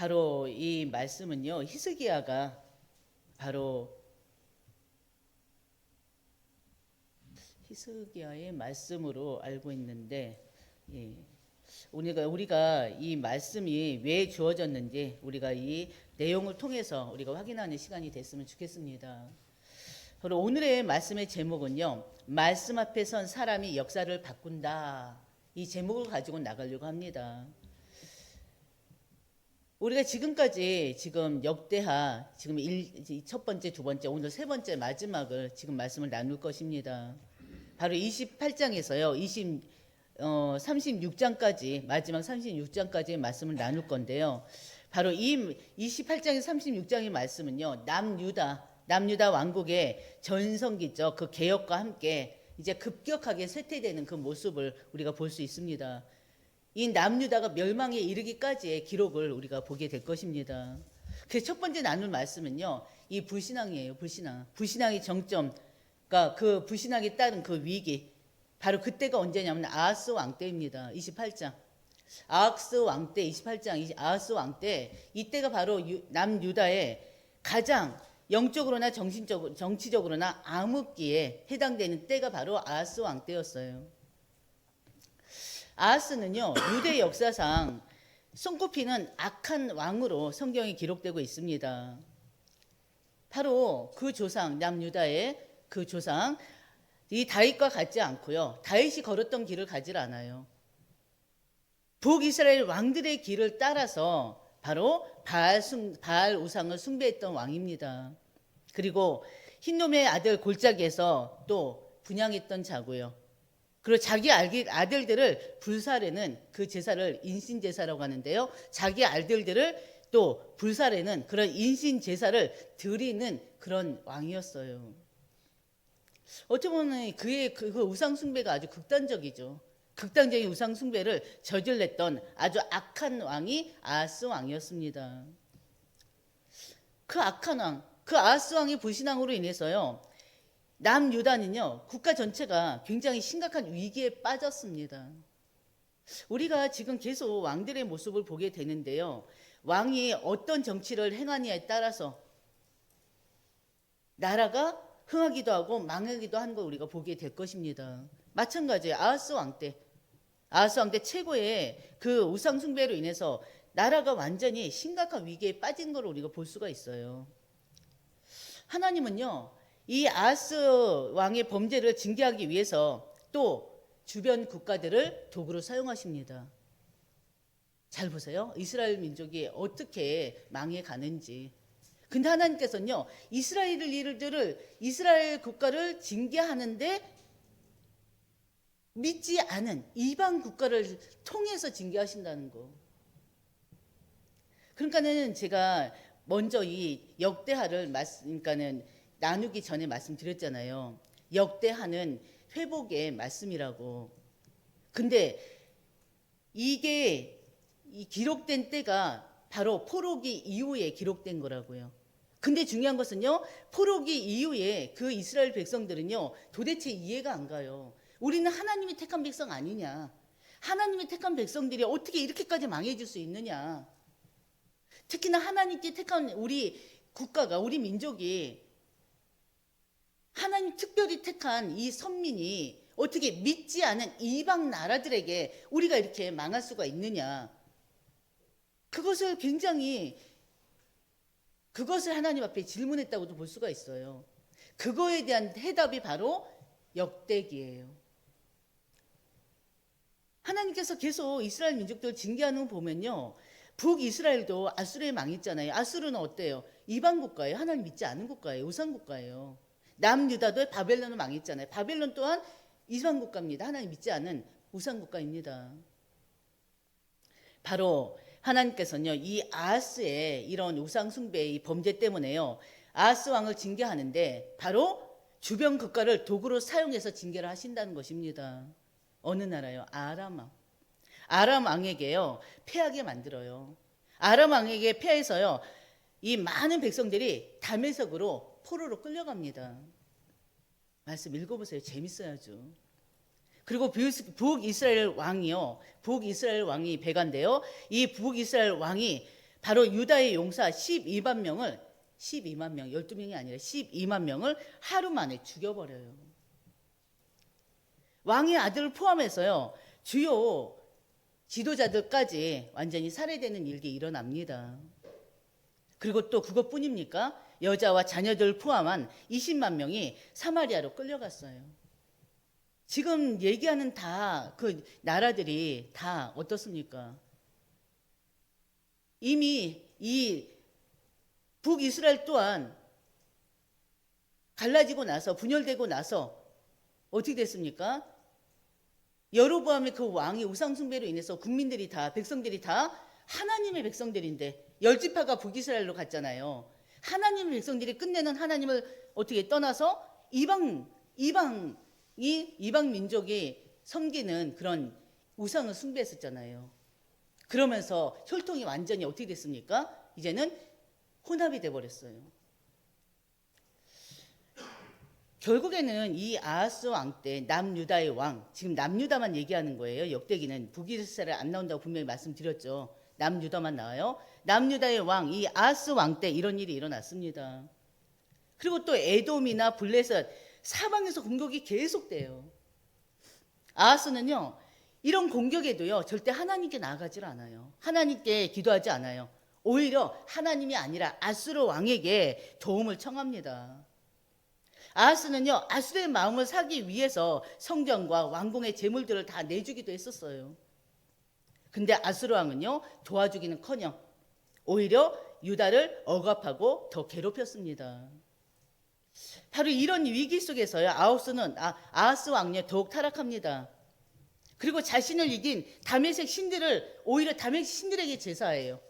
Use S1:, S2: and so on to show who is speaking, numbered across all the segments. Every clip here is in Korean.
S1: 바로 이 말씀은요, 히스기야가 바로 히스기야의 말씀으로 알고 있는데, 예, 우리가 이 말씀이 왜 주어졌는지 우리가 이 내용을 통해서 우리가 확인하는 시간이 됐으면 좋겠습니다. 바로 오늘의 말씀의 제목은요, 말씀 앞에 선 사람이 역사를 바꾼다. 이 제목을 가지고 나가려고 합니다. 우리가 지금까지 지금 역대하 지금 첫 번째, 두 번째, 오늘 세 번째 마지막을 지금 말씀을 나눌 것입니다. 바로 28장에서요, 36장까지 마지막 36장까지의 말씀을 나눌 건데요. 바로 이 28장에서 36장의 말씀은요, 남유다 왕국의 전성기죠. 그 개혁과 함께 이제 급격하게 쇠퇴되는 그 모습을 우리가 볼 수 있습니다. 이 남유다가 멸망에 이르기까지의 기록을 우리가 보게 될 것입니다. 그래서 첫 번째 나눌 말씀은요, 이 불신앙이에요. 불신앙의 정점, 그러니까 그 불신앙에 따른 그 위기, 바로 그때가 언제냐면 아하스 왕 때입니다. 28장. 아하스 왕 때, 28장 아하스 왕 때, 이때가 바로 남유다의 가장 영적으로나 정치적으로나 암흑기에 해당되는 때가 바로 아하스 왕 때였어요. 아하스는요, 유대 역사상 손꼽히는 악한 왕으로 성경에 기록되고 있습니다. 바로 그 조상, 남유다의 그 조상, 이 다윗과 같지 않고요, 다윗이 걸었던 길을 가지 않아요. 북이스라엘 왕들의 길을 따라서 바로 바알 우상을 숭배했던 왕입니다. 그리고 흰놈의 아들 골짜기에서 또 분향했던 자고요. 그리고 자기 아들들을 불살하는 그 제사를 인신제사라고 하는데요, 자기 아들들을 또 불살하는 그런 인신제사를 드리는 그런 왕이었어요. 어떻게 보면 그의 그 우상 숭배가 아주 극단적이죠. 극단적인 우상 숭배를 저질렀던 아주 악한 왕이 아하스 왕이었습니다. 그 악한 왕, 그 아하스 왕의 불신앙으로 인해서요, 남유다는요, 국가 전체가 굉장히 심각한 위기에 빠졌습니다. 우리가 지금 계속 왕들의 모습을 보게 되는데요, 왕이 어떤 정치를 행하느냐에 따라서 나라가 흥하기도 하고 망하기도 하는 걸 우리가 보게 될 것입니다. 마찬가지예요. 아하스 왕 때 최고의 그 우상 숭배로 인해서 나라가 완전히 심각한 위기에 빠진 걸 우리가 볼 수가 있어요. 하나님은요, 이 아하스 왕의 범죄를 징계하기 위해서 또 주변 국가들을 도구로 사용하십니다. 잘 보세요. 이스라엘 민족이 어떻게 망해 가는지. 근데 하나님께서는요, 이스라엘 국가를 징계하는데 믿지 않은 이방 국가를 통해서 징계하신다는 거. 그러니까는 제가 먼저 이 역대하를 그러니까는 나누기 전에 말씀드렸잖아요. 역대하는 회복의 말씀이라고. 근데 이게 이 기록된 때가 바로 포로기 이후에 기록된 거라고요. 근데 중요한 것은요, 포로기 이후에 그 이스라엘 백성들은요, 도대체 이해가 안 가요. 우리는 하나님이 택한 백성 아니냐? 하나님이 택한 백성들이 어떻게 이렇게까지 망해질 수 있느냐? 특히나 하나님께 택한 우리 국가가, 우리 민족이, 하나님 특별히 택한 이 선민이 어떻게 믿지 않은 이방 나라들에게 우리가 이렇게 망할 수가 있느냐? 그것을 하나님 앞에 질문했다고도 볼 수가 있어요. 그거에 대한 해답이 바로 역대기예요. 하나님께서 계속 이스라엘 민족들 징계하는 거 보면요, 북이스라엘도 아수르에 망했잖아요. 아수르는 어때요? 이방 국가예요. 하나님 믿지 않은 국가예요. 우상 국가예요. 남유다도 바벨론을 망했잖아요. 바벨론 또한 이방 국가입니다. 하나님 믿지 않은 우상 국가입니다. 바로 하나님께서는요, 이 아하스의 이런 우상 숭배의 범죄 때문에요, 아하스 왕을 징계하는데 바로 주변 국가를 도구로 사용해서 징계를 하신다는 것입니다. 어느 나라요? 아람 왕. 아람 왕에게요, 패하게 만들어요. 아람 왕에게 패해서요, 이 많은 백성들이 다메섹으로 포로로 끌려갑니다. 말씀 읽어보세요. 재밌어야죠. 그리고 북이스라엘 왕이 배가인데요, 이 북이스라엘 왕이 바로 유다의 용사 12만 명을 12만 명, 12명이 아니라 12만 명을 하루 만에 죽여버려요. 왕의 아들을 포함해서요, 주요 지도자들까지 완전히 살해되는 일이 일어납니다. 그리고 또 그것뿐입니까? 여자와 자녀들 포함한 20만 명이 사마리아로 끌려갔어요. 지금 얘기하는 다 그 나라들이 다 어떻습니까? 이미 이 북이스라엘 또한 갈라지고 나서 분열되고 나서 어떻게 됐습니까? 여로보암의 그 왕이 우상숭배로 인해서 국민들이 다 백성들이 다 하나님의 백성들인데 열지파가 북이스라엘로 갔잖아요. 하나님의 백성들이 끝내는 하나님을 어떻게 떠나서 이방 민족이 섬기는 그런 우상을 숭배했었잖아요. 그러면서 혈통이 완전히 어떻게 됐습니까? 이제는 혼합이 돼버렸어요. 결국에는 이 아하스 왕 때 남유다의 왕, 지금 남유다만 얘기하는 거예요. 역대기는 북이스라엘 안 나온다고 분명히 말씀드렸죠. 남유다만 나와요. 남유다의 왕, 이 아하스 왕 때 이런 일이 일어났습니다. 그리고 또 에돔이나 블레셋 사방에서 공격이 계속돼요. 아하스는요, 이런 공격에도요 절대 하나님께 나아가질 않아요. 하나님께 기도하지 않아요. 오히려 하나님이 아니라 아수르 왕에게 도움을 청합니다. 아하스는요, 아수르의 마음을 사기 위해서 성전과 왕궁의 재물들을 다 내주기도 했었어요. 근데 아수르 왕은요, 도와주기는커녕 오히려 유다를 억압하고 더 괴롭혔습니다. 바로 이런 위기 속에서요, 아하스 왕이 더욱 타락합니다. 그리고 자신을 이긴 다메섹 신들을 오히려 다메섹 신들에게 제사해요.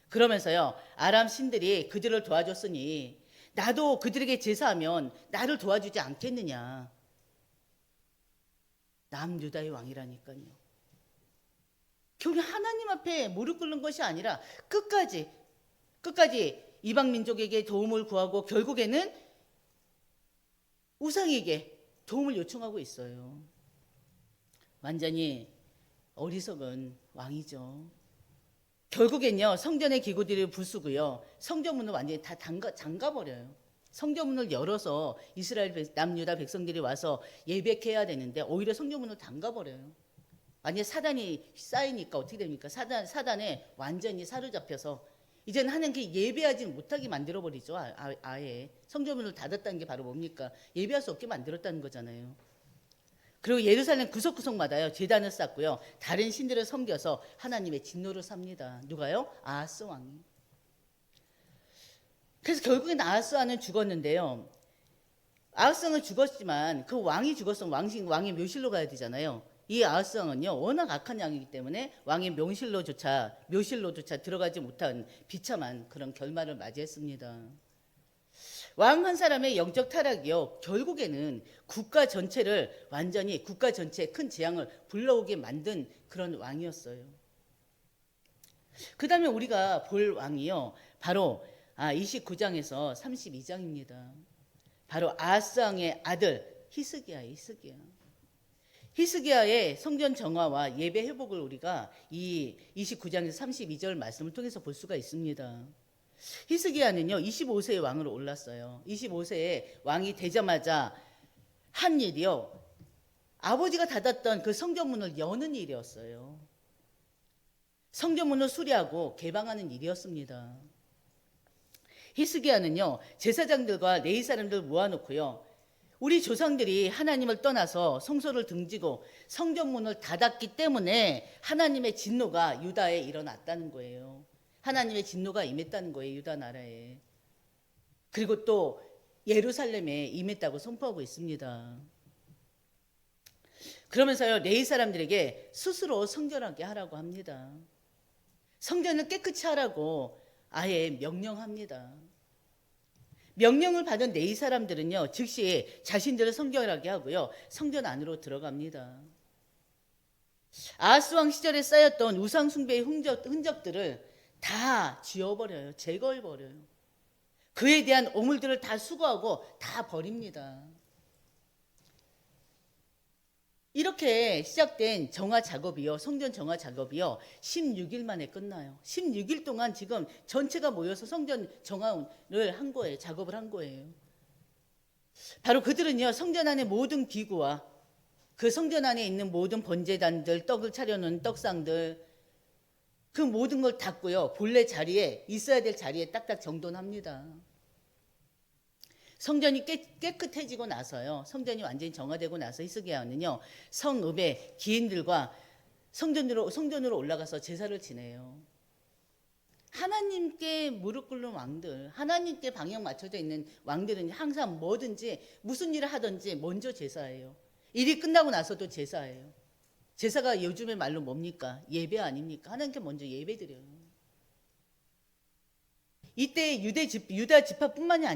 S1: 그러면서요, 아람 신들이 그들을 도와줬으니 나도 그들에게 제사하면 나를 도와주지 않겠느냐. 남유다의 왕이라니까요. 결국 하나님 앞에 무릎 꿇는 것이 아니라 끝까지 이방 민족에게 도움을 구하고 결국에는 우상에게 도움을 요청하고 있어요. 완전히 어리석은 왕이죠. 결국엔요, 성전의 기구들을 부수고요, 성전문을 완전히 다 잠가버려요. 성전문을 열어서 이스라엘 남유다 백성들이 와서 예배해야 되는데 오히려 성전문을 잠가버려요. 완전히 사단이 쌓이니까 어떻게 됩니까? 사단에 완전히 사로잡혀서 이제는 하나님께 예배하지 못하게 만들어버리죠. 아예 성전문을 닫았다는 게 바로 뭡니까? 예배할 수 없게 만들었다는 거잖아요. 그리고 예루살렘 구석구석마다요 제단을 쌓고요, 다른 신들을 섬겨서 하나님의 진노를 삽니다. 누가요? 아하스 왕이. 그래서 결국엔 아하스 왕은 죽었는데요, 아하스 왕은 죽었지만 그 왕이 죽었으면 왕의 묘실로 가야 되잖아요. 이 아하스 왕은요, 워낙 악한 왕이기 때문에 왕의 묘실로조차 들어가지 못한 비참한 그런 결말을 맞이했습니다. 왕 한 사람의 영적 타락이요, 결국에는 국가 전체에 큰 재앙을 불러오게 만든 그런 왕이었어요. 그 다음에 우리가 볼 왕이요, 바로 29장에서 32장입니다. 바로 아하스 왕의 아들 히스기야예요. 히스기야의 성전 정화와 예배 회복을 우리가 이 29장에서 32절 말씀을 통해서 볼 수가 있습니다. 히스기야는요 25세의 왕으로 올랐어요. 25세의 왕이 되자마자 한 일이요, 아버지가 닫았던 그 성전문을 여는 일이었어요. 성전문을 수리하고 개방하는 일이었습니다. 히스기야는요 제사장들과 레위 사람들 모아놓고요, 우리 조상들이 하나님을 떠나서 성소를 등지고 성전문을 닫았기 때문에 하나님의 진노가 유다에 일어났다는 거예요. 하나님의 진노가 임했다는 거예요, 유다 나라에. 그리고 또 예루살렘에 임했다고 선포하고 있습니다. 그러면서요 레위 사람들에게 스스로 성전하게 하라고 합니다. 성전을 깨끗이 하라고 아예 명령합니다. 명령을 받은 레위 사람들은요 즉시 자신들을 성결하게 하고요, 성전 안으로 들어갑니다. 아하스 왕 시절에 쌓였던 우상 숭배의 흔적들을 다 지워버려요. 제거해버려요. 그에 대한 오물들을 다 수거하고 다 버립니다. 이렇게 시작된 정화 작업이요, 성전 정화 작업이요, 16일 만에 끝나요. 16일 동안 지금 전체가 모여서 성전 정화를 한 거예요. 작업을 한 거예요. 바로 그들은요, 성전 안의 모든 기구와 그 성전 안에 있는 모든 번제단들, 떡을 차려놓은 떡상들, 그 모든 걸 닦고요, 본래 자리에 있어야 될 자리에 딱딱 정돈합니다. 성전이 깨끗해지고 나서요, 성전이 완전히 정화되고 나서 히스기야는요, 성읍의 기인들과 성전으로 올라가서 제사를 지내요. 하나님께 무릎 꿇는 왕들, 하나님께 방향 맞춰져 있는 왕들은 항상 뭐든지 무슨 일을 하든지 먼저 제사예요. 일이 끝나고 나서도 제사예요. 제사가 요즘의 말로 뭡니까? 예배 아닙니까? 하나님께 먼저 예배 드려요. 이때 유다 지파뿐만이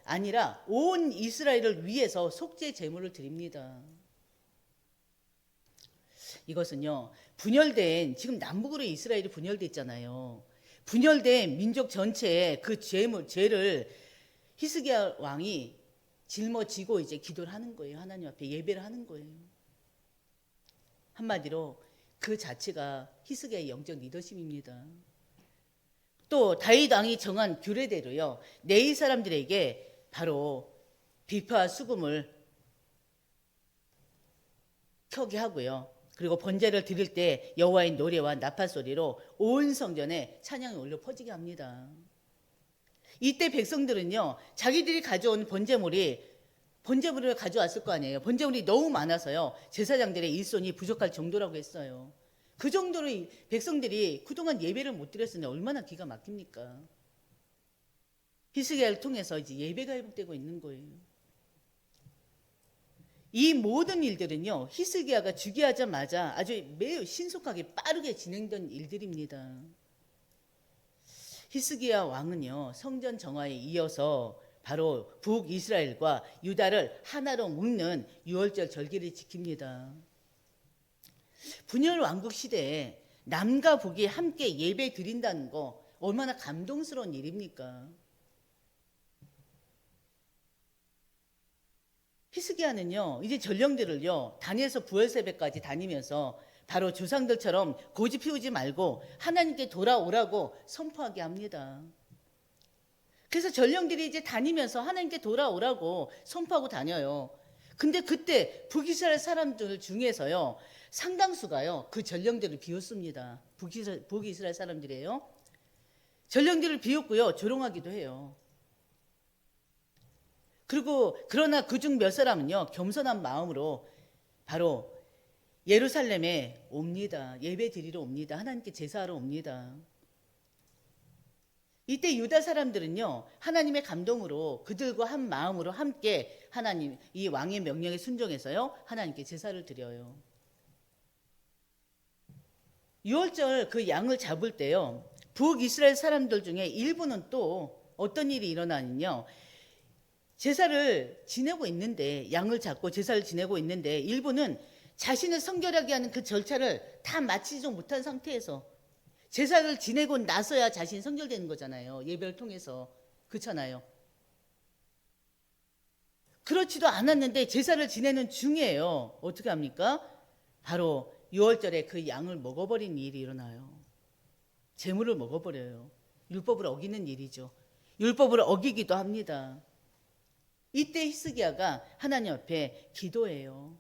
S1: 아니라 온 이스라엘을 위해서 속죄 제물을 드립니다. 이것은요, 지금 남북으로 이스라엘이 분열됐잖아요. 분열된 민족 전체의 그 죄를 히스기야 왕이 짊어지고 이제 기도를 하는 거예요. 하나님 앞에 예배를 하는 거예요. 한마디로 그 자체가 히스기야의 영적 리더십입니다. 또 다윗 왕이 정한 규례대로요, 네이 사람들에게 바로 비파와 수금을 켜게 하고요, 그리고 번제를 드릴 때 여호와의 노래와 나팔 소리로 온 성전에 찬양이 울려 퍼지게 합니다. 이때 백성들은요, 자기들이 가져온 번제물을 가져왔을 거 아니에요. 번제물이 너무 많아서요, 제사장들의 일손이 부족할 정도라고 했어요. 그 정도로 백성들이 그동안 예배를 못 드렸으니 얼마나 기가 막힙니까? 히스기야를 통해서 이제 예배가 회복되고 있는 거예요. 이 모든 일들은요, 히스기야가 즉위하자마자 아주 매우 신속하게 빠르게 진행된 일들입니다. 히스기야 왕은요, 성전 정화에 이어서 바로 북이스라엘과 유다를 하나로 묶는 유월절 절기를 지킵니다. 분열 왕국 시대에 남과 북이 함께 예배 드린다는 거 얼마나 감동스러운 일입니까? 히스기야는요, 이제 전령들을요, 단에서 부활 새벽까지 다니면서 바로 조상들처럼 고집 피우지 말고 하나님께 돌아오라고 선포하게 합니다. 그래서 전령들이 이제 다니면서 하나님께 돌아오라고 선포하고 다녀요. 근데 그때 북이스라엘 사람들 중에서요, 상당수가요, 그 전령들을 비웃습니다. 북이스라엘 사람들이에요. 전령들을 비웃고요, 조롱하기도 해요. 그러나 그중 몇 사람은요, 겸손한 마음으로 바로 예루살렘에 옵니다. 예배 드리러 옵니다. 하나님께 제사하러 옵니다. 이때 유다 사람들은요, 하나님의 감동으로 그들과 한 마음으로 함께 하나님, 이 왕의 명령에 순종해서요, 하나님께 제사를 드려요. 유월절 그 양을 잡을 때요, 북이스라엘 사람들 중에 일부는 또 어떤 일이 일어나는요, 제사를 지내고 있는데, 양을 잡고 제사를 지내고 있는데, 일부는 자신을 성결하게 하는 그 절차를 다 마치지 못한 상태에서 제사를 지내고 나서야 자신이 성결되는 거잖아요. 예배를 통해서. 그렇잖아요. 그렇지도 않았는데 제사를 지내는 중이에요. 어떻게 합니까? 바로 6월절에 그 양을 먹어버린 일이 일어나요. 제물을 먹어버려요. 율법을 어기는 일이죠. 율법을 어기기도 합니다. 이때 히스기야가 하나님 앞에 기도해요.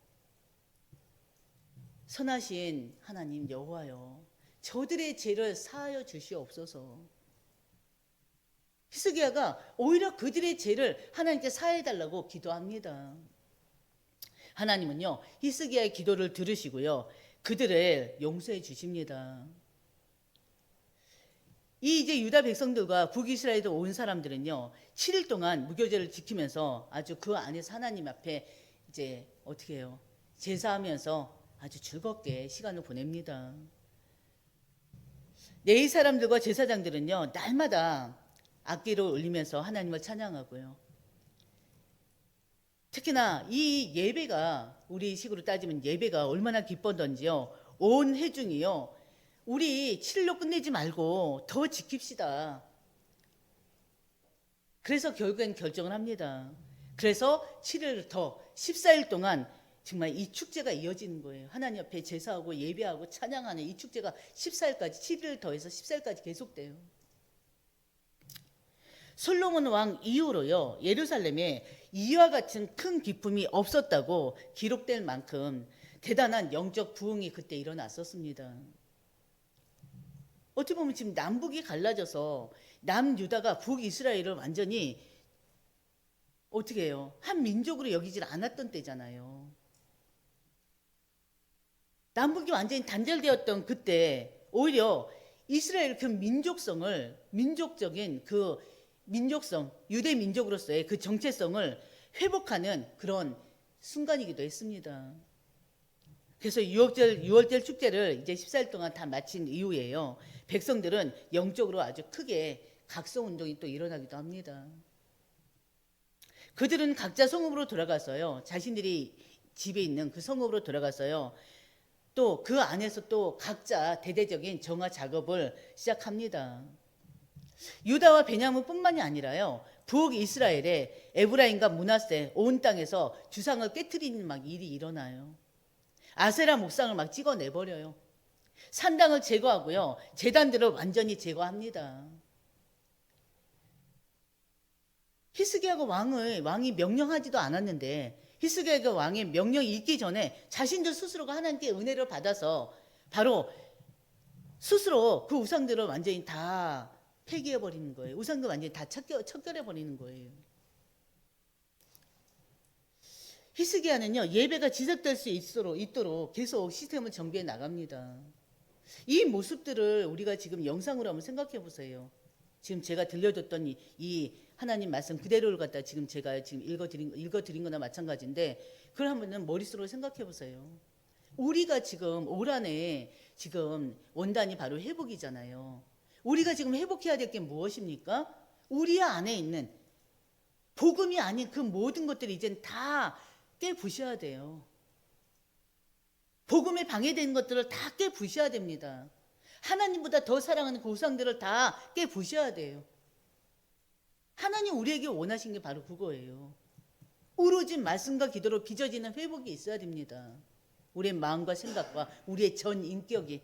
S1: 선하신 하나님 여호와여, 저들의 죄를 사하여 주시옵소서. 히스기야가 오히려 그들의 죄를 하나님께 사해달라고 기도합니다. 하나님은요, 히스기야의 기도를 들으시고요, 그들을 용서해 주십니다. 이제 유다 백성들과 북이스라엘에 온 사람들은요, 7일 동안 무교제를 지키면서 아주 그 안에서 하나님 앞에 이제 어떻게 해요? 제사하면서 아주 즐겁게 시간을 보냅니다. 네이 사람들과 제사장들은요, 날마다 악기를 울리면서 하나님을 찬양하고요. 특히나 이 예배가, 우리 식으로 따지면 예배가 얼마나 기뻤던지요, 온 회중이요, 우리 7일로 끝내지 말고 더 지킵시다. 그래서 결국엔 결정을 합니다. 그래서 7일을 더 14일 동안 정말 이 축제가 이어지는 거예요. 하나님 앞에 제사하고 예배하고 찬양하는 이 축제가 14일까지, 7일을 더해서 14일까지 계속돼요. 솔로몬 왕 이후로요, 예루살렘에 이와 같은 큰 기쁨이 없었다고 기록될 만큼 대단한 영적 부흥이 그때 일어났었습니다. 어떻게 보면 지금 남북이 갈라져서 남유다가 북이스라엘을 완전히 어떻게 해요? 한 민족으로 여기질 않았던 때잖아요. 남북이 완전히 단절되었던 그때 오히려 이스라엘 그 민족적인 그 민족성, 유대 민족으로서의 그 정체성을 회복하는 그런 순간이기도 했습니다. 그래서 6월절 축제를 이제 14일 동안 다 마친 이후에요, 백성들은 영적으로 아주 크게 각성 운동이 또 일어나기도 합니다. 그들은 각자 성읍으로 돌아가서요, 자신들이 집에 있는 그 성읍으로 돌아가서요, 또 그 안에서 또 각자 대대적인 정화 작업을 시작합니다. 유다와 베냐민뿐만이 아니라요, 북이스라엘의 에브라임과 므낫세 온 땅에서 주상을 깨트리는 막 일이 일어나요. 아세라 목상을 막 찍어내버려요. 산당을 제거하고요, 제단들을 완전히 제거합니다. 히스기야가 왕이 명령하지도 않았는데, 히스기야가 왕의 명령이 있기 전에 자신들 스스로가 하나님께 은혜를 받아서 바로 스스로 그 우상들을 완전히 다 폐기해버리는 거예요. 우상들 완전히 다 척결해버리는 거예요. 히스기야는요, 예배가 지속될 수 있도록 계속 시스템을 정비해 나갑니다. 이 모습들을 우리가 지금 영상으로 한번 생각해 보세요. 지금 제가 들려줬던 이 하나님 말씀 그대로를 갖다 제가 읽어드린 거나 마찬가지인데, 그걸 한번 머릿속으로 생각해 보세요. 우리가 지금 올 한해 지금 원단이 바로 회복이잖아요. 우리가 지금 회복해야 될 게 무엇입니까? 우리 안에 있는 복음이 아닌 그 모든 것들이 이젠 다 깨부셔야 돼요. 복음에 방해되는 것들을 다 깨부셔야 됩니다. 하나님보다 더 사랑하는 그 우상들을 다 깨부셔야 돼요. 하나님 우리에게 원하신 게 바로 그거예요. 오로지 말씀과 기도로 빚어지는 회복이 있어야 됩니다. 우리의 마음과 생각과 우리의 전 인격이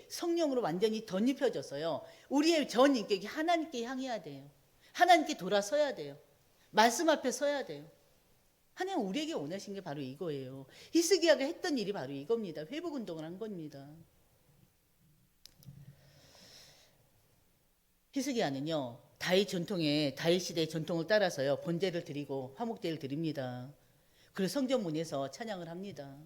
S1: 성령으로 완전히 덧입혀져서요, 우리의 전 인격이 하나님께 향해야 돼요. 하나님께 돌아서야 돼요. 말씀 앞에 서야 돼요. 하나님 우리에게 원하신 게 바로 이거예요. 히스기야가 했던 일이 바로 이겁니다. 회복 운동을 한 겁니다. 히스기야는요, 다윗 시대의 전통을 따라서요, 번제를 드리고 화목제를 드립니다. 그래서 성전문에서 찬양을 합니다.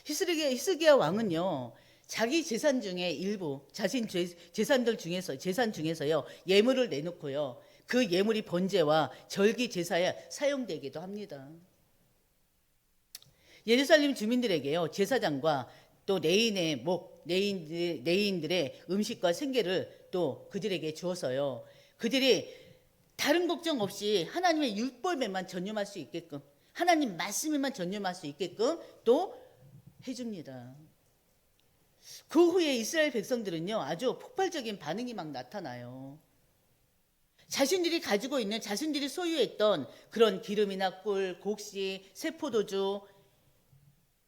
S1: 히스기야 왕은요, 자기 재산 중에 일부, 자신 재산 중에서요, 예물을 내놓고요, 그 예물이 번제와 절기 제사에 사용되기도 합니다. 예루살렘 주민들에게요, 제사장과 또 레인들의 음식과 생계를 또 그들에게 주어서요, 그들이 다른 걱정 없이 하나님의 율법에만 전념할 수 있게끔, 하나님 말씀에만 전념할 수 있게끔 또 해줍니다. 그 후에 이스라엘 백성들은요, 아주 폭발적인 반응이 막 나타나요. 자신들이 소유했던 그런 기름이나 꿀, 곡식, 세포도주,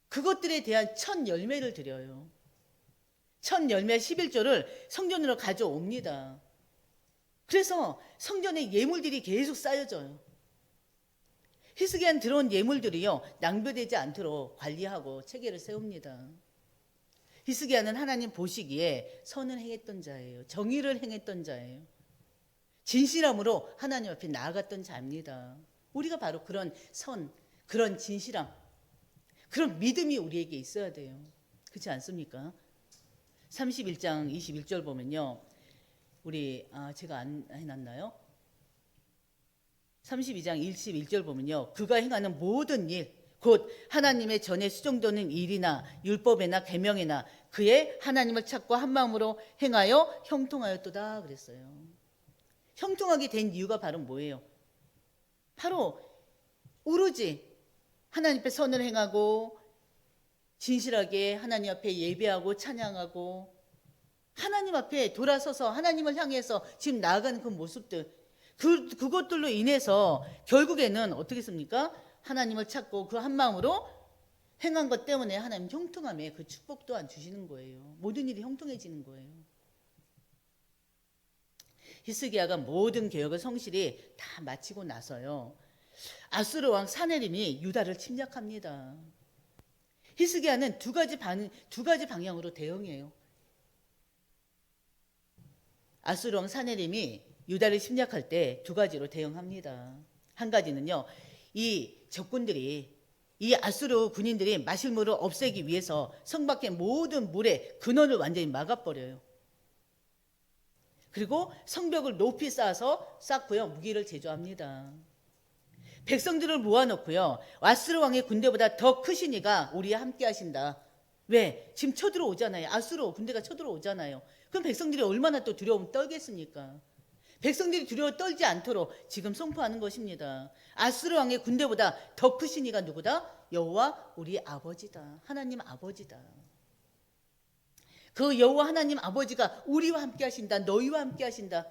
S1: 그것들에 대한 첫 열매를 드려요. 첫 열매 11조를 성전으로 가져옵니다. 그래서 성전에 예물들이 계속 쌓여져요. 히스기야는 들어온 예물들이요, 낭비되지 않도록 관리하고 체계를 세웁니다. 히스기야는 하나님 보시기에 선을 행했던 자예요. 정의를 행했던 자예요. 진실함으로 하나님 앞에 나아갔던 자입니다. 우리가 바로 그런 그런 진실함, 그런 믿음이 우리에게 있어야 돼요. 그렇지 않습니까? 31장 21절 보면요, 제가 안 해놨나요? 32장 21절 보면요, 그가 행하는 모든 일, 곧 하나님의 전에 수정되는 일이나 율법이나 계명이나 그의 하나님을 찾고 한 마음으로 행하여 형통하였도다 그랬어요. 형통하게 된 이유가 바로 뭐예요? 바로 오로지 하나님 앞에 선을 행하고 진실하게 하나님 앞에 예배하고 찬양하고 하나님 앞에 돌아서서 하나님을 향해서 지금 나아가는 그 모습들, 그것들로 인해서 결국에는 어떻게 습니까? 하나님을 찾고 그 한 마음으로 행한 것 때문에 하나님 형통함에 그 축복 또한 주시는 거예요. 모든 일이 형통해지는 거예요. 히스기야가 모든 개혁을 성실히 다 마치고 나서요, 아수르 왕 사네림이 유다를 침략합니다. 히스기야는 두 가지 방향으로 대응해요. 아수르 왕 사네림이 유다를 침략할 때 두 가지로 대응합니다. 한 가지는요, 이 적군들이, 이 아수르 군인들이 마실 물을 없애기 위해서 성 밖의 모든 물의 근원을 완전히 막아버려요. 그리고 성벽을 높이 쌓고요, 무기를 제조합니다. 백성들을 모아놓고요, 아수르 왕의 군대보다 더 크신 이가 우리와 함께 하신다. 왜? 지금 쳐들어오잖아요. 아수르 군대가 쳐들어오잖아요. 그럼 백성들이 얼마나 또 두려움 떨겠습니까? 백성들이 두려워 떨지 않도록 지금 선포하는 것입니다. 아수르 왕의 군대보다 더 크신 이가 누구다? 여호와 우리 아버지다. 하나님 아버지다. 그 여호와 하나님 아버지가 우리와 함께 하신다. 너희와 함께 하신다.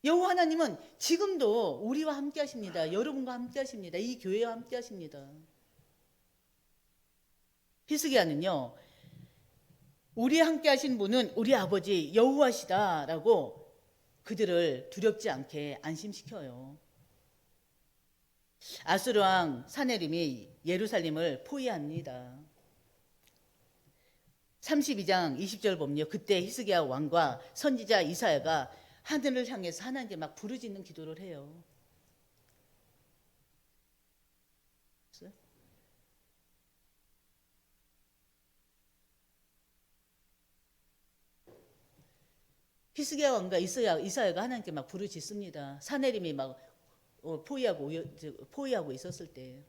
S1: 여호와 하나님은 지금도 우리와 함께 하십니다. 여러분과 함께 하십니다. 이 교회와 함께 하십니다. 히스기야는요, 우리와 함께 하신 분은 우리 아버지 여호와시다라고 그들을 두렵지 않게 안심시켜요. 아수르 왕 사네림이 예루살렘을 포위합니다. 32장 20절 보면요, 그때 히스기야 왕과 선지자 이사야가 하늘을 향해서 하나님께 막 부르짖는 기도를 해요. 히스기야 왕과 이사야가 하나님께 막 부르짖습니다. 사네림이 막 포위하고 있었을 때.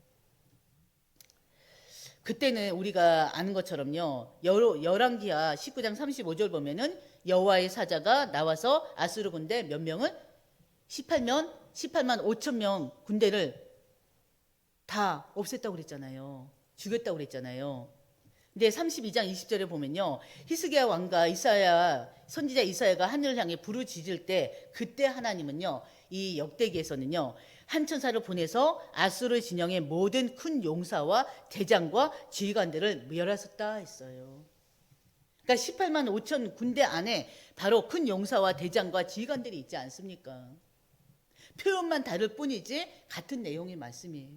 S1: 그때는 우리가 아는 것처럼요, 열왕기하 19장 35절 보면은 여호와의 사자가 나와서 아수르 군대 몇 명을 18만 5천 명 군대를 다 없앴다고 그랬잖아요. 죽였다고 그랬잖아요. 근데 32장 20절에 보면요, 히스기야 왕과 선지자 이사야가 하늘을 향해 부르짖을 때, 그때 하나님은요, 이 역대기에서는요, 한 천사를 보내서 아수르 진영의 모든 큰 용사와 대장과 지휘관들을 멸하셨다 했어요. 그러니까 18만 5천 군대 안에 바로 큰 용사와 대장과 지휘관들이 있지 않습니까? 표현만 다를 뿐이지 같은 내용의 말씀이에요.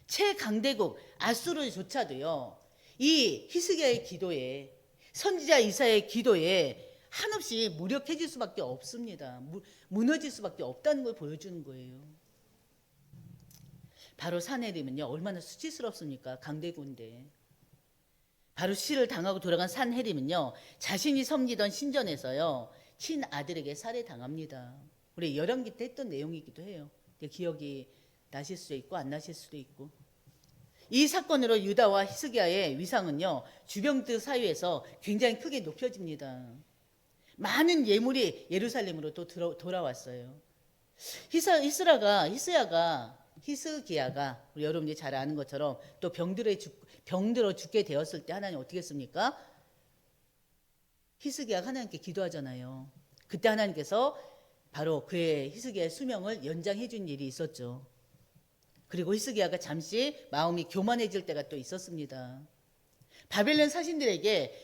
S1: 최강대국 아수르조차도요, 이 히스기야의 기도에, 선지자 이사야의 기도에 한없이 무력해질 수밖에 없습니다. 무너질 수밖에 없다는 걸 보여주는 거예요. 바로 사네림은요, 얼마나 수치스럽습니까? 강대국인데. 바로 시를 당하고 돌아간 산헤림은요, 자신이 섬기던 신전에서요, 친아들에게 살해당합니다. 우리 열왕기 때 했던 내용이기도 해요. 기억이 나실 수도 있고 안 나실 수도 있고. 이 사건으로 유다와 히스기야의 위상은요, 주병들 사이에서 굉장히 크게 높여집니다. 많은 예물이 예루살렘으로 또 돌아왔어요. 히스기야가 우리 여러분들이 잘 아는 것처럼 또 병들어 죽게 되었을 때 하나님 어떻게 했습니까? 히스기야가 하나님께 기도하잖아요. 그때 하나님께서 바로 그의 히스기야의 수명을 연장해 준 일이 있었죠. 그리고 히스기야가 잠시 마음이 교만해질 때가 또 있었습니다. 바벨론 사신들에게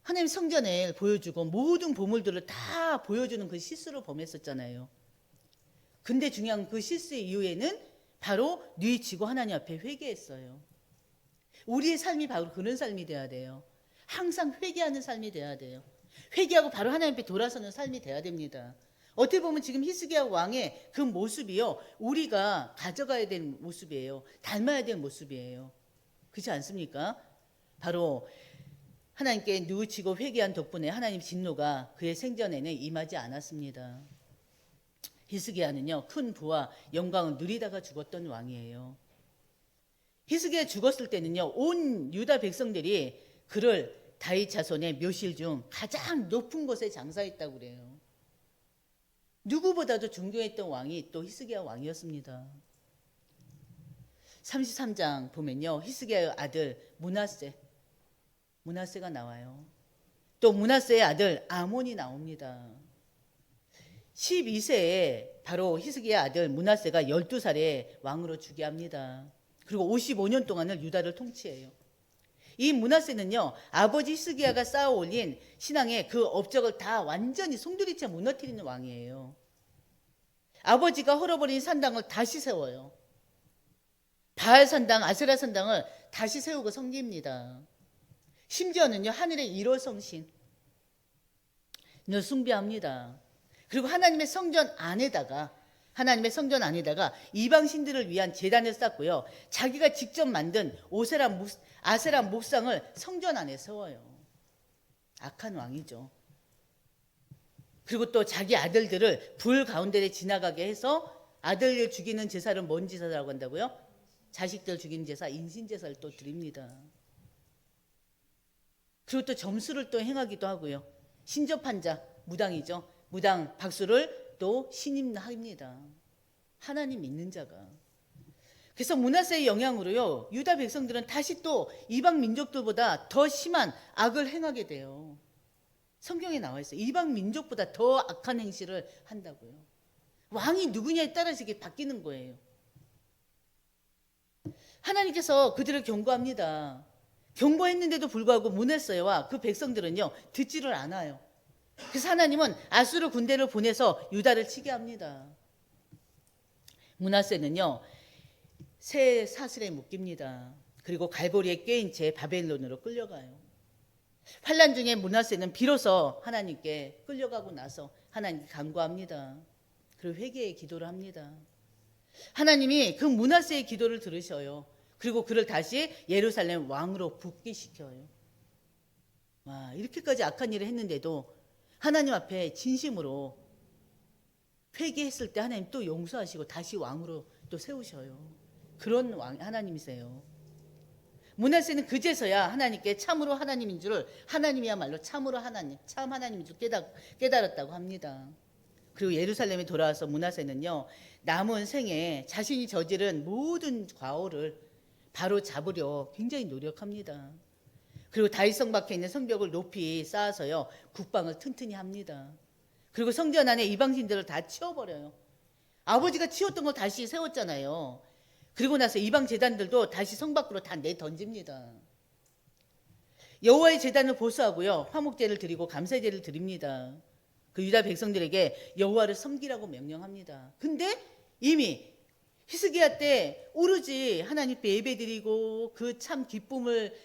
S1: 하나님 성전을 보여주고 모든 보물들을 다 보여주는 그 실수를 범했었잖아요. 근데 중요한 그 실수의 이후에는 바로 뉘치고 하나님 앞에 회개했어요. 우리의 삶이 바로 그런 삶이 돼야 돼요. 항상 회개하는 삶이 돼야 돼요. 회개하고 바로 하나님 앞에 돌아서는 삶이 돼야 됩니다. 어떻게 보면 지금 히스기야 왕의 그 모습이요, 우리가 가져가야 될 모습이에요. 닮아야 될 모습이에요. 그렇지 않습니까? 바로 하나님께 뉘우치고 회개한 덕분에 하나님 진노가 그의 생전에는 임하지 않았습니다. 히스기야는요, 큰 부와 영광을 누리다가 죽었던 왕이에요. 히스기야 죽었을 때는요, 온 유다 백성들이 그를 다윗 자손의 묘실 중 가장 높은 곳에 장사했다고 그래요. 누구보다도 존경했던 왕이 또 히스기야 왕이었습니다. 33장 보면요, 히스기야의 아들 므낫세가 나와요. 또 므낫세의 아들 아몬이 나옵니다. 12세에 바로 히스기야 아들 므낫세가 12살에 왕으로 즉위합니다. 그리고 55년 동안을 유다를 통치해요. 이 므낫세는요, 아버지 히스기야가 쌓아 올린 신앙의 그 업적을 다 완전히 송두리째 무너뜨리는 왕이에요. 아버지가 헐어버린 산당을 다시 세워요. 바알 산당, 아세라 산당을 다시 세우고 섬깁니다. 심지어는요, 하늘의 1호 성신을 숭배합니다. 그리고 하나님의 성전 안에다가 이방 신들을 위한 제단을 쌓고요, 자기가 직접 만든 아세라 목상을 성전 안에 세워요. 악한 왕이죠. 그리고 또 자기 아들들을 불 가운데 지나가게 해서 아들을 죽이는 제사를 뭔 제사라고 한다고요? 자식들 죽이는 제사, 인신제사를 또 드립니다. 그리고 또 점수를 또 행하기도 하고요. 신접한 자, 무당이죠. 무당 박수를 또 신임합니다. 하나님 믿는 자가. 그래서 므낫세의 영향으로요, 유다 백성들은 다시 또 이방 민족들보다 더 심한 악을 행하게 돼요. 성경에 나와 있어요. 이방 민족보다 더 악한 행실을 한다고요. 왕이 누구냐에 따라서 이게 바뀌는 거예요. 하나님께서 그들을 경고합니다. 경고했는데도 불구하고 므낫세와 그 백성들은요, 듣지를 않아요. 그래서 하나님은 아수르 군대를 보내서 유다를 치게 합니다. 므낫세는요, 새 사슬에 묶입니다. 그리고 갈고리에 꿰인 채 바벨론으로 끌려가요. 환난 중에 므낫세는 비로소 하나님께 끌려가고 나서 하나님께 간구합니다. 그리고 회개의 기도를 합니다. 하나님이 그 므낫세의 기도를 들으셔요. 그리고 그를 다시 예루살렘 왕으로 복귀시켜요. 와, 이렇게까지 악한 일을 했는데도 하나님 앞에 진심으로 회개했을 때 하나님 또 용서하시고 다시 왕으로 또 세우셔요. 그런 하나님이세요. 므낫세는 그제서야 하나님께 참으로 하나님인 줄을, 하나님이야말로 참으로 하나님, 참 하나님인 줄 깨달았다고 합니다. 그리고 예루살렘에 돌아와서 므낫세는요, 남은 생에 자신이 저지른 모든 과오를 바로 잡으려 굉장히 노력합니다. 그리고 다윗성 밖에 있는 성벽을 높이 쌓아서요, 국방을 튼튼히 합니다. 그리고 성전 안에 이방신들을 다 치워버려요. 아버지가 치웠던 거 다시 세웠잖아요. 그리고 나서 이방 제단들도 다시 성 밖으로 다 내던집니다. 여호와의 제단을 보수하고요, 화목제를 드리고 감사제를 드립니다. 그 유다 백성들에게 여호와를 섬기라고 명령합니다. 근데 이미 히스기야 때 오로지 하나님께 예배드리고 그 참 기쁨을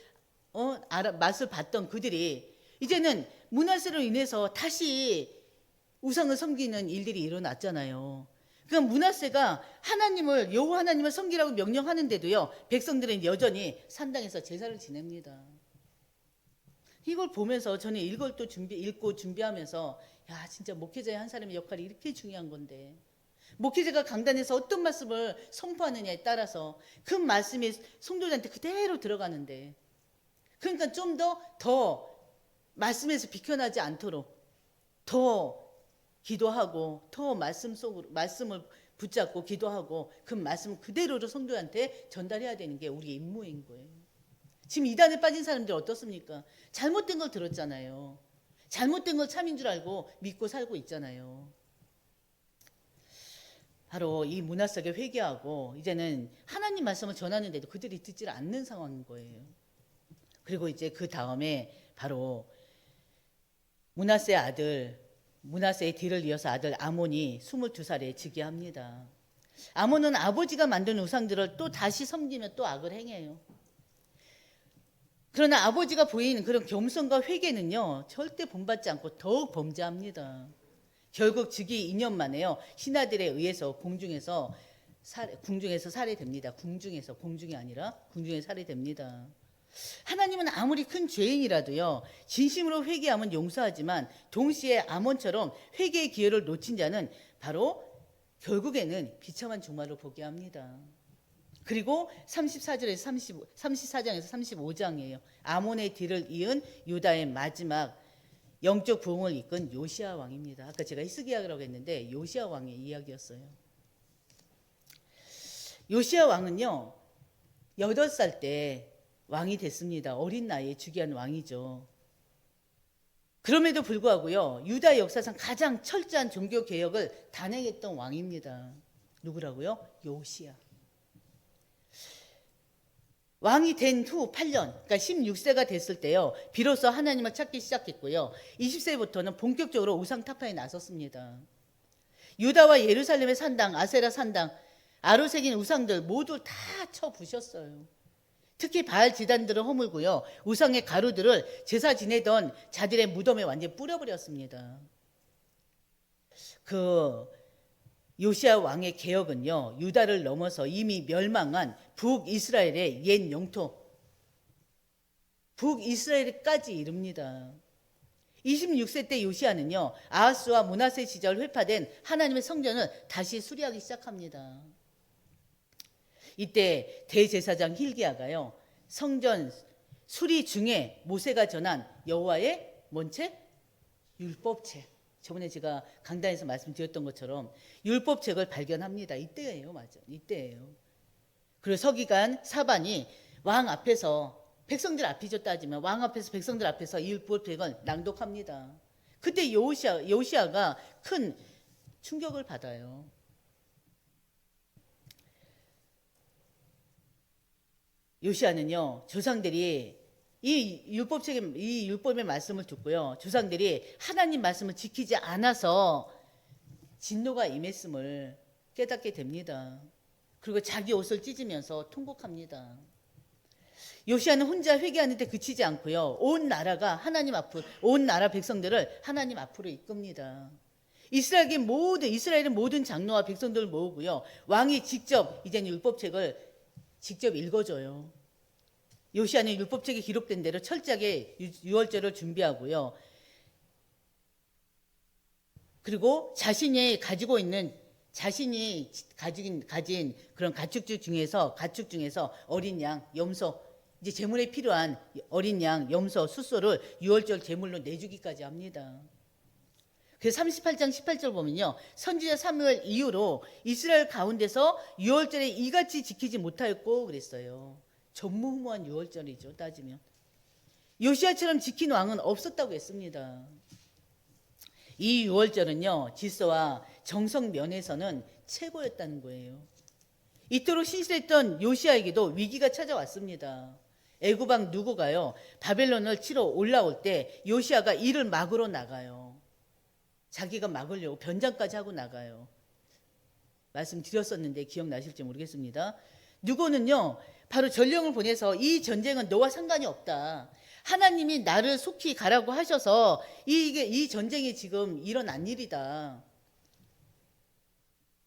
S1: 맛을 봤던 그들이 이제는 므낫세로 인해서 다시 우상을 섬기는 일들이 일어났잖아요. 그러니까 므낫세가 여호와 하나님을 섬기라고 명령하는데도요, 백성들은 여전히 산당에서 제사를 지냅니다. 이걸 보면서 저는 이걸 또 읽고 준비하면서, 야, 진짜 목회자의 한 사람의 역할이 이렇게 중요한 건데, 목회자가 강단에서 어떤 말씀을 선포하느냐에 따라서 그 말씀이 성도들한테 그대로 들어가는데, 그러니까 좀 더 말씀에서 비켜나지 않도록 더 기도하고, 더 말씀을 붙잡고 기도하고 그 말씀 그대로로 성도한테 전달해야 되는 게 우리 임무인 거예요. 지금 이단에 빠진 사람들 어떻습니까? 잘못된 걸 들었잖아요. 잘못된 걸 참인 줄 알고 믿고 살고 있잖아요. 바로 이 므낫세가 회개하고 이제는 하나님 말씀을 전하는데도 그들이 듣지 않는 상황인 거예요. 그리고 이제 그 다음에 바로 므낫세의 뒤를 이어서 아들 아몬이 22살에 즉위합니다. 아몬은 아버지가 만든 우상들을 또 다시 섬기며 또 악을 행해요. 그러나 아버지가 보인 그런 겸손과 회개는요, 절대 본받지 않고 더욱 범죄합니다. 결국 즉위 2년 만에요, 신하들에 의해서 궁중에서 살해됩니다. 공중이 아니라 궁중에서 살해됩니다. 하나님은 아무리 큰 죄인이라도요, 진심으로 회개하면 용서하지만 동시에 아몬처럼 회개의 기회를 놓친 자는 바로 결국에는 비참한 종말을 보게 합니다. 그리고 34장에서 35장이에요. 아몬의 뒤를 이은 유다의 마지막 영적 부흥을 이끈 요시야 왕입니다. 아까 제가 히스기야라고 했는데 요시야 왕의 이야기였어요. 요시야 왕은요, 8살 때 왕이 됐습니다. 어린 나이에 즉위한 왕이죠. 그럼에도 불구하고요, 유다 역사상 가장 철저한 종교 개혁을 단행했던 왕입니다. 누구라고요? 요시야. 왕이 된 후 8년, 그러니까 16세가 됐을 때요, 비로소 하나님을 찾기 시작했고요. 20세부터는 본격적으로 우상 타파에 나섰습니다. 유다와 예루살렘의 산당, 아세라 산당, 아로 새긴 우상들 모두 다 쳐부셨어요. 특히 바알 지단들을 허물고요, 우상의 가루들을 제사 지내던 자들의 무덤에 완전히 뿌려버렸습니다. 그 요시야 왕의 개혁은요, 유다를 넘어서 이미 멸망한 북이스라엘의 옛 영토 북이스라엘까지 이릅니다. 26세 때 요시야는요, 아하스와 므낫세 시절 회파된 하나님의 성전을 다시 수리하기 시작합니다. 이때 대제사장 hil기야가요, 성전 수리 중에 모세가 전한 여호와의 뭔 책? 율법책. 저번에 제가 강단에서 말씀드렸던 것처럼 율법책을 발견합니다. 이때예요. 맞아. 이때예요. 그리고 서기관 사반이 왕 앞에서, 백성들 앞이죠 따지면, 왕 앞에서 백성들 앞에서 이 율법책을 낭독합니다. 그때 요시야가 큰 충격을 받아요. 요시야는요, 조상들이 이 율법의 말씀을 듣고요, 조상들이 하나님 말씀을 지키지 않아서 진노가 임했음을 깨닫게 됩니다. 그리고 자기 옷을 찢으면서 통곡합니다. 요시야는 혼자 회개하는데 그치지 않고요, 온 나라 백성들을 하나님 앞으로 이끕니다. 이스라엘의 모든 장로와 백성들을 모으고요, 왕이 직접 이제는 율법책을 직접 읽어줘요. 요시야는 율법책에 기록된 대로 철저하게 유월절을 준비하고요, 그리고 자신이 가진 그런 가축 중에서 어린 양, 염소, 이제 제물에 필요한 어린 양, 염소, 숫소를 유월절 제물로 내주기까지 합니다. 그래서 38장 18절 보면요, 선지자 사무엘 이후로 이스라엘 가운데서 유월절에 이같이 지키지 못하였고 그랬어요. 전무후무한 유월절이죠, 따지면. 요시야처럼 지킨 왕은 없었다고 했습니다. 이 유월절은요, 질서와 정성 면에서는 최고였다는 거예요. 이토록 신실했던 요시야에게도 위기가 찾아왔습니다. 애굽왕 누고가요, 바벨론을 치러 올라올 때 요시야가 이를 막으러 나가요. 자기가 막으려고 변장까지 하고 나가요. 말씀드렸었는데 기억나실지 모르겠습니다. 누고는요, 바로 전령을 보내서 이 전쟁은 너와 상관이 없다. 하나님이 나를 속히 가라고 하셔서 이 전쟁이 지금 일어난 일이다.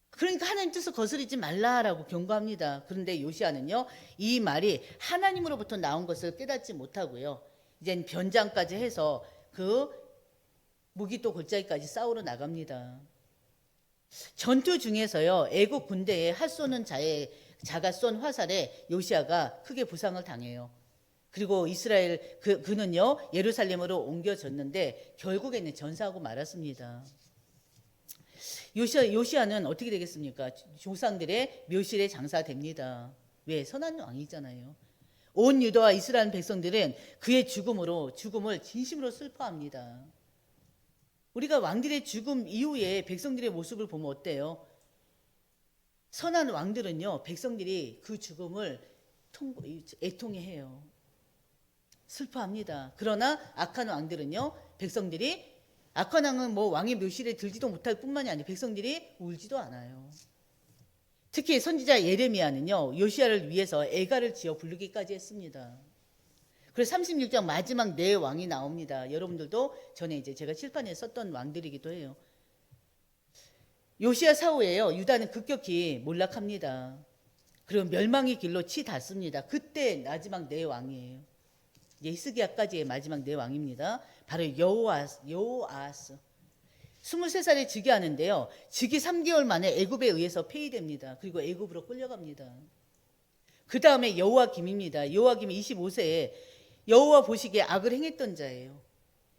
S1: 그러니까 하나님 뜻을 거스르지 말라라고 경고합니다. 그런데 요시야는요, 이 말이 하나님으로부터 나온 것을 깨닫지 못하고요, 이젠 변장까지 해서 그 무기또 골짜기까지 싸우러 나갑니다. 전투 중에서요, 애국 군대에 활 쏘는 자가 쏜 화살에 요시야가 크게 부상을 당해요. 그리고 그는요, 예루살렘으로 옮겨졌는데 결국에는 전사하고 말았습니다. 요시야는 어떻게 되겠습니까? 조상들의 묘실에 장사됩니다. 왜? 선한 왕이잖아요. 온 유다와 이스라엘 백성들은 그의 죽음을 진심으로 슬퍼합니다. 우리가 왕들의 죽음 이후에 백성들의 모습을 보면 어때요? 선한 왕들은요, 백성들이 그 죽음을 애통해해요. 슬퍼합니다. 그러나 악한 왕들은요, 악한 왕은 왕의 묘실에 들지도 못할 뿐만이 아니라 백성들이 울지도 않아요. 특히 선지자 예레미야는요, 요시야를 위해서 애가를 지어 부르기까지 했습니다. 그래서 36장 마지막 네 왕이 나옵니다. 여러분들도 전에 이제 제가 칠판에 썼던 왕들이기도 해요. 요시야 사후에요, 유다는 급격히 몰락합니다. 그리고 멸망의 길로 치닫습니다. 그때 마지막 네 왕이에요. 히스기야까지의 마지막 네 왕입니다. 바로 여호아스. 23살에 즉위하는데요, 즉위 3개월 만에 애굽에 의해서 폐위됩니다. 그리고 애굽으로 끌려갑니다. 그 다음에 여호와김입니다. 여호와김이 25세에 여호와 보시기에 악을 행했던 자예요.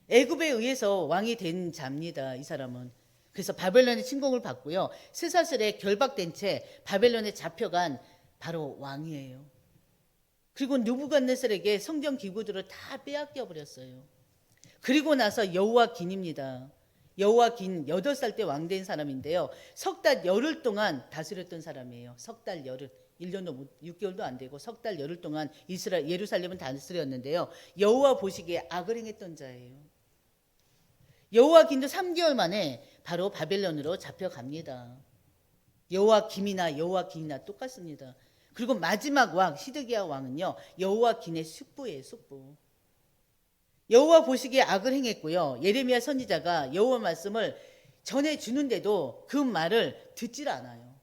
S1: 애굽에 의해서 왕이 된 자입니다. 이 사람은. 그래서 바벨론의 침공을 받고요, 쇠사슬에 결박된 채 바벨론에 잡혀간 바로 왕이에요. 그리고 느부갓네살에게 성경 기구들을 다 빼앗겨 버렸어요. 그리고 나서 여호와긴입니다. 여호와긴 8살 때 왕 된 사람인데요. 석 달 열흘 동안 다스렸던 사람이에요. 석 달 열흘. 1년도 6개월도 안 되고 석 달 열흘 동안 예루살렘은 다스렸는데요. 여호와 보시기에 악을 행했던 자예요. 여호와긴도 3개월 만에 바로 바벨론으로 잡혀갑니다. 여호와김이나 여호와긴이나 똑같습니다. 그리고 마지막 왕 시드기야 왕은요, 여호와긴의 숙부예요. 숙부. 여호와 보시기에 악을 행했고요. 예레미야 선지자가 여호와 말씀을 전해주는데도 그 말을 듣질 않아요.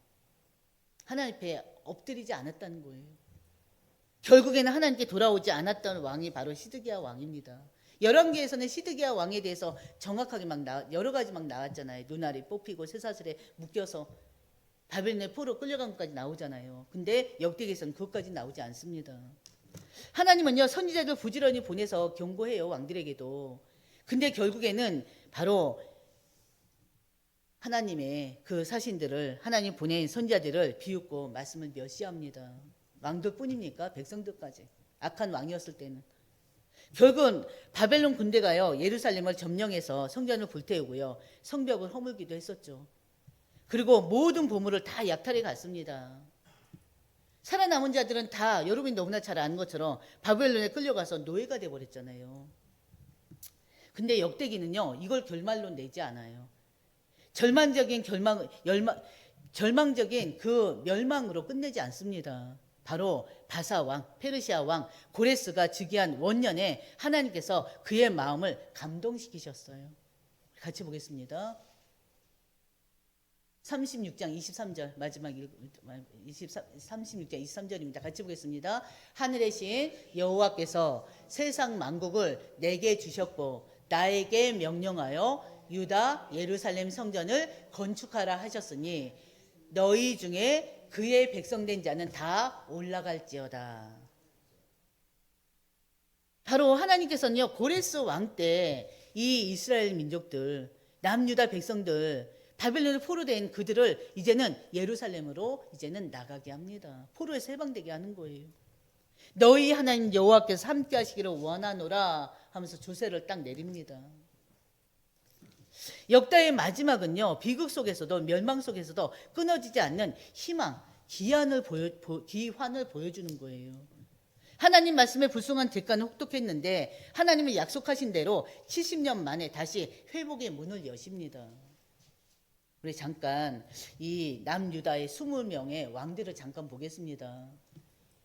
S1: 하나님 앞에 엎드리지 않았다는 거예요. 결국에는 하나님께 돌아오지 않았던 왕이 바로 시드기야 왕입니다. 열왕기에서는 시드기야 왕에 대해서 정확하게 여러 가지 나왔잖아요. 눈알이 뽑히고 쇠사슬에 묶여서 바벨론의 포로 끌려간 것까지 나오잖아요. 근데 역대기에서는 그것까지 나오지 않습니다. 하나님은요, 선지자들 부지런히 보내서 경고해요, 왕들에게도. 근데 결국에는 바로 하나님의 그 사신들을, 하나님 보낸 선지자들을 비웃고 말씀을 멸시합니다. 왕들뿐입니까? 백성들까지. 악한 왕이었을 때는. 결국은 바벨론 군대가요, 예루살렘을 점령해서 성전을 불태우고요, 성벽을 허물기도 했었죠. 그리고 모든 보물을 다 약탈해 갔습니다. 살아남은 자들은 다 여러분이 너무나 잘 아는 것처럼 바벨론에 끌려가서 노예가 돼버렸잖아요. 근데 역대기는요, 이걸 결말로 내지 않아요. 절망적인 그 멸망으로 끝내지 않습니다. 바로 바사 왕, 페르시아 왕 고레스가 즉위한 원년에 하나님께서 그의 마음을 감동시키셨어요. 같이 보겠습니다. 36장 23절 마지막 36장 23절입니다. 같이 보겠습니다. 하늘의 신 여호와께서 세상 만국을 내게 주셨고 나에게 명령하여 유다 예루살렘 성전을 건축하라 하셨으니 너희 중에 그의 백성된 자는 다 올라갈지어다. 바로 하나님께서는요, 고레스 왕 때 이 이스라엘 민족들, 남유다 백성들, 바벨론에 포로된 그들을 이제는 예루살렘으로 이제는 나가게 합니다. 포로에서 해방되게 하는 거예요. 너희 하나님 여호와께서 함께 하시기를 원하노라 하면서 조세를 딱 내립니다. 역다의 마지막은요, 비극 속에서도 멸망 속에서도 끊어지지 않는 희망, 기환을 보여주는 거예요. 하나님 말씀에 불순한 대가는 혹독했는데 하나님이 약속하신 대로 70년 만에 다시 회복의 문을 여십니다. 우리 잠깐 이 남유다의 20명의 왕들을 잠깐 보겠습니다.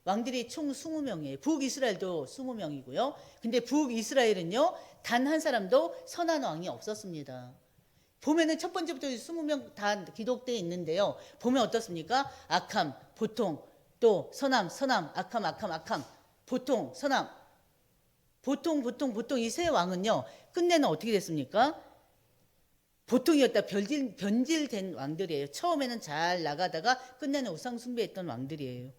S1: 왕들이 총 20명이에요. 북이스라엘도 20명이고요. 근데 북이스라엘은요, 단 한 사람도 선한 왕이 없었습니다. 보면은 첫 번째부터 20명 다 기록되어 있는데요. 보면 어떻습니까? 악함, 보통, 또 선함, 악함, 보통, 선함. 보통 이 세 왕은요, 끝내는 어떻게 됐습니까? 보통이었다 변질된 왕들이에요. 처음에는 잘 나가다가 끝내는 우상 숭배했던 왕들이에요.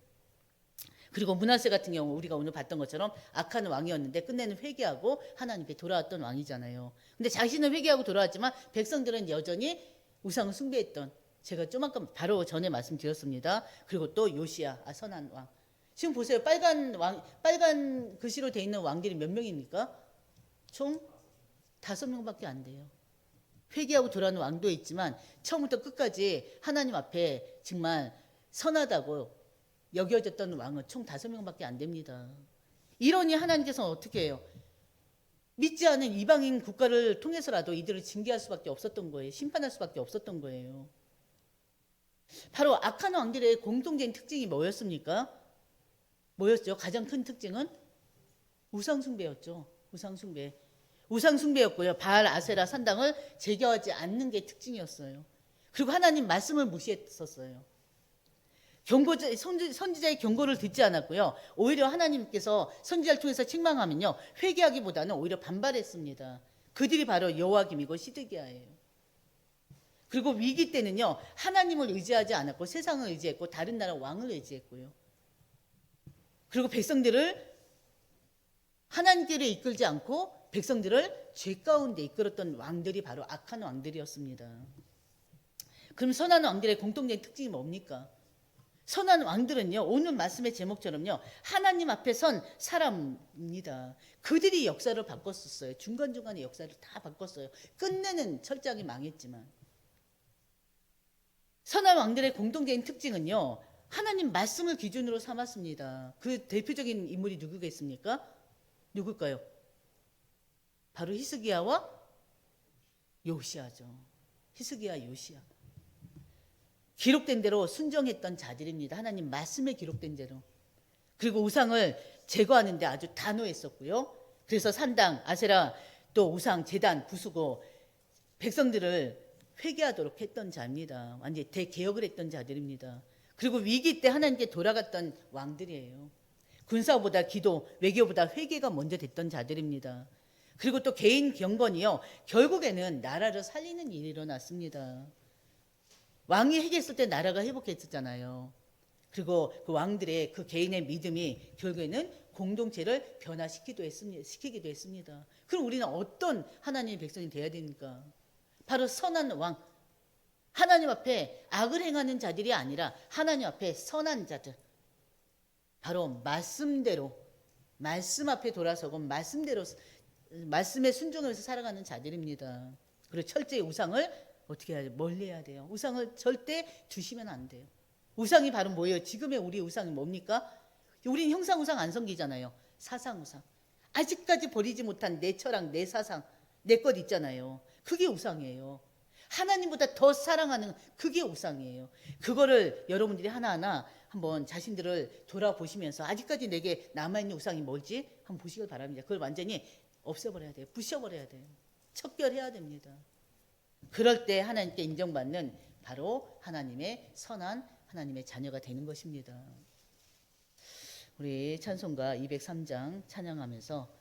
S1: 그리고 므낫세 같은 경우 우리가 오늘 봤던 것처럼 악한 왕이었는데 끝내는 회개하고 하나님께 돌아왔던 왕이잖아요. 근데 자신은 회개하고 돌아왔지만 백성들은 여전히 우상을 숭배했던, 제가 좀 아까 바로 전에 말씀드렸습니다. 그리고 또 요시야, 선한 왕. 지금 보세요. 빨간 글씨로 되어 있는 왕들이 몇 명입니까? 총 5명밖에 안 돼요. 회개하고 돌아오는 왕도 있지만 처음부터 끝까지 하나님 앞에 정말 선하다고 여겨졌던 왕은 총 5명밖에 안 됩니다. 이러니 하나님께서는 어떻게 해요? 믿지 않은 이방인 국가를 통해서라도 이들을 징계할 수밖에 없었던 거예요. 심판할 수밖에 없었던 거예요. 바로 악한 왕들의 공통된 특징이 뭐였습니까? 뭐였죠? 가장 큰 특징은 우상숭배였죠. 우상숭배였고요. 바알 아세라 산당을 제거하지 않는 게 특징이었어요. 그리고 하나님 말씀을 무시했었어요. 선지자의 경고를 듣지 않았고요. 오히려 하나님께서 선지자를 통해서 책망하면요, 회개하기보다는 오히려 반발했습니다. 그들이 바로 여호와김이고 시드기야예요. 그리고 위기 때는요, 하나님을 의지하지 않았고 세상을 의지했고 다른 나라 왕을 의지했고요. 그리고 백성들을 하나님께로 이끌지 않고 백성들을 죄 가운데 이끌었던 왕들이 바로 악한 왕들이었습니다. 그럼 선한 왕들의 공통된 특징이 뭡니까? 선한 왕들은요, 오늘 말씀의 제목처럼요, 하나님 앞에 선 사람입니다. 그들이 역사를 바꿨었어요. 중간중간에 역사를 다 바꿨어요. 끝내는 철저하게 망했지만. 선한 왕들의 공통적인 특징은요, 하나님 말씀을 기준으로 삼았습니다. 그 대표적인 인물이 누구겠습니까? 누굴까요? 바로 히스기야와 요시야죠. 히스기야, 요시야. 기록된 대로 순종했던 자들입니다. 하나님 말씀에 기록된 대로. 그리고 우상을 제거하는데 아주 단호했었고요. 그래서 산당, 아세라, 또 우상, 제단 부수고 백성들을 회개하도록 했던 자입니다. 완전히 대개혁을 했던 자들입니다. 그리고 위기 때 하나님께 돌아갔던 왕들이에요. 군사보다 기도, 외교보다 회개가 먼저 됐던 자들입니다. 그리고 또 개인 경건이요, 결국에는 나라를 살리는 일이 일어났습니다. 왕이 회개했을 때 나라가 회복했었잖아요. 그리고 그 왕들의 그 개인의 믿음이 결국에는 공동체를 변화시키기도 했습니다. 그럼 우리는 어떤 하나님의 백성이 되어야 됩니까? 바로 선한 왕, 하나님 앞에 악을 행하는 자들이 아니라 하나님 앞에 선한 자들, 바로 말씀대로, 말씀 앞에 돌아서고 말씀대로, 말씀에 순종하면서 살아가는 자들입니다. 그리고 철저히 우상을 어떻게 해야 돼요? 멀리 해야 돼요. 우상을 절대 두시면 안 돼요. 우상이 바로 뭐예요? 지금의 우리 우상이 뭡니까? 우리는 형상 우상 안 섬기잖아요. 사상 우상. 아직까지 버리지 못한 내 철학, 내 사상, 내 것 있잖아요. 그게 우상이에요. 하나님보다 더 사랑하는 그게 우상이에요. 그거를 여러분들이 하나하나 한번 자신들을 돌아보시면서 아직까지 내게 남아있는 우상이 뭘지 한번 보시길 바랍니다. 그걸 완전히 없애버려야 돼요. 부셔버려야 돼요. 척결해야 됩니다. 그럴 때 하나님께 인정받는 바로 하나님의 선한 하나님의 자녀가 되는 것입니다. 우리 찬송가 203장 찬양하면서